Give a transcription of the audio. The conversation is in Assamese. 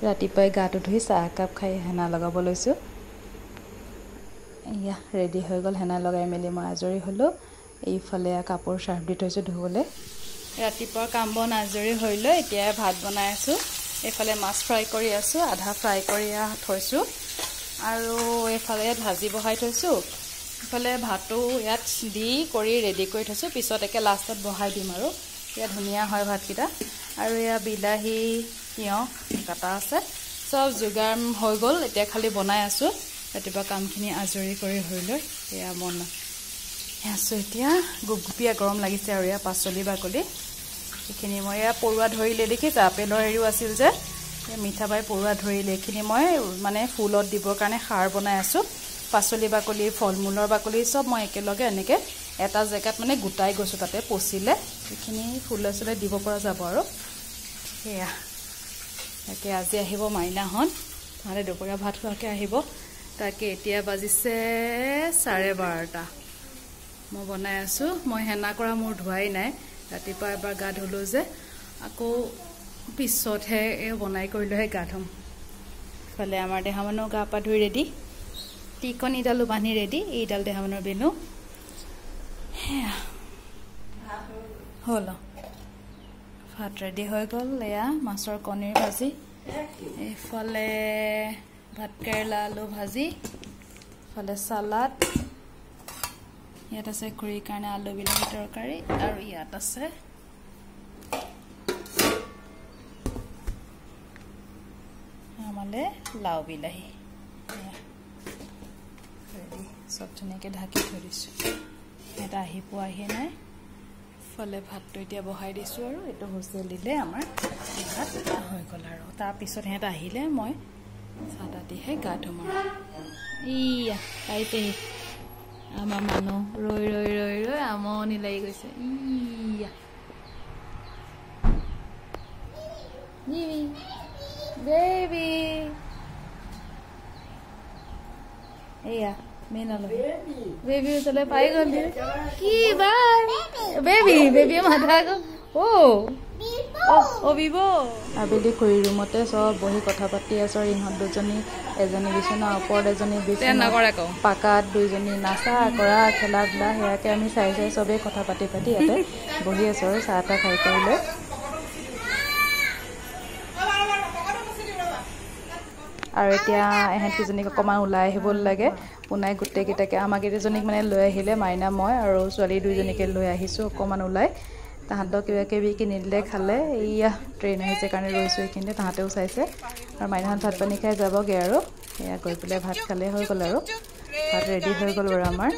ৰাতিপুৱাই গাটো ধুই চাহ একাপ খাই হেনা লগাব লৈছোঁ এয়া ৰেডি হৈ গ'ল হেনা লগাই মেলি মই আজৰি হ'লোঁ এইফালে কাপোৰ চাৰ্ফ দি থৈছোঁ ধুবলৈ ৰাতিপুৱাৰ কাম বন আজৰি হৈ লৈ এতিয়া ভাত বনাই আছোঁ এইফালে মাছ ফ্ৰাই কৰি আছোঁ আধা ফ্ৰাই কৰি থৈছোঁ আৰু এইফালে ভাজি বহাই থৈছোঁ এইফালে ভাতো ইয়াত দি কৰি ৰেডি কৰি থৈছোঁ পিছত একে লাষ্টত বহাই দিম আৰু ইয়া ধুনীয়া হয় ভাতকেইটা আৰু ইয়া বিলাহী তিয়ঁহ কাটা আছে সব যোগাৰ হৈ গ'ল এতিয়া খালি বনাই আছোঁ ৰাতিপুৱা কামখিনি আজৰি কৰি হৈ লৈ এয়া বনাই আছোঁ এতিয়া গুপগুপীয়া গৰম লাগিছে আৰু এয়া পাচলি বাকলি এইখিনি মই এয়া পৰুৱা ধৰিলে দেখিছা আপেলৰ হেৰিও আছিল যে মিঠা পাই পৰুৱা ধৰিলে এইখিনি মই মানে ফুলত দিবৰ কাৰণে সাৰ বনাই আছোঁ পাচলি বাকলি ফল মূলৰ বাকলি সব মই একেলগে এনেকৈ এটা জেগাত মানে গোটাই গৈছোঁ তাতে পচিলে এইখিনি ফুলে চুলে দিব পৰা যাব আৰু সেয়া তাকে আজি আহিব মাইনাহঁত তাহাঁতে দুপৰীয়া ভাত খোৱাকৈ আহিব তাকে এতিয়া বাজিছে 12:30 মই বনাই আছোঁ মই হেনা কৰা মোৰ ধোৱাই নাই ৰাতিপুৱা এবাৰ গা ধুলোঁ যে আকৌ পিছতহে বনাই কৰিলৈহে গা ধুম ইফালে আমাৰ দেহা মানুহ গা পা ধুই ৰেডি টিকন ইডালো বান্ধি ৰেডি এইডাল দেহা মানুহৰ বেনু সেয়া হ'ল ভাত ৰেডি হৈ গ'ল এয়া মাছৰ কণীৰ ভাজি এইফালে ভাত কেৰেলা আলু ভাজি ইফালে চালাড ইয়াত আছে খুৰীৰ কাৰণে আলু বিলাহী তৰকাৰী আৰু ইয়াত আছে আমালে লাও বিলাহী সব ধুনীয়াকৈ ঢাকি থৈ দিছোঁ এটা আহি পোৱাহি নাই ফলে ভাতটো এতিয়া বহাই দিছোঁ আৰু এইটো হুইচেল দিলে আমাৰ ভাত হৈ গ'ল আৰু তাৰপিছত সিহঁত আহিলে মই চাহ তাহ দিহে গা ধুম আৰু ইয়া পাইছেহি আমাৰ মানুহ ৰৈ ৰৈ ৰৈ ৰৈ আমনি লাগি গৈছে ইয়া বেবি এয়া মেনালো বেবি ওচৰলৈ পাই গ'ল কি বাই বেবি বেবিয়ে মাথা অ বিবো আবেলি খুৰী ৰুমতে চব বহি কথা পাতি আছো ইহঁত দুজনী এজনী বিচনা ওপৰত এজনী বিচনা পাকাত দুইজনী নাচা কৰা খেলা ধূলা সেয়াকে আমি চাই চাই চবেই কথা পাতি পাতি ইয়াতে বহি আছো আৰু চাহ তাহ খাই কৰি লৈ আৰু এতিয়া এহেঁতকেইজনীক অকণমান ওলাই আহিব লাগে পোনাই গোটেইকেইটাকে আমাক কেইজনীক মানে লৈ আহিলে মাইনা মই আৰু ছোৱালী দুইজনীকে লৈ আহিছোঁ অকণমান ওলাই তাহাঁতক কিবা কিবি কিনি দিলে খালে এয়া ট্ৰেইন আহিছে কাৰণে ৰৈছোঁ এইখিনিতে তাহাঁতেও চাইছে আৰু মাইনাহঁত ভাত পানী খাই যাবগৈ আৰু এয়া গৈ পেলাই ভাত খালে হৈ গ'ল আৰু ভাত ৰেডি হৈ গ'ল বাৰু আমাৰ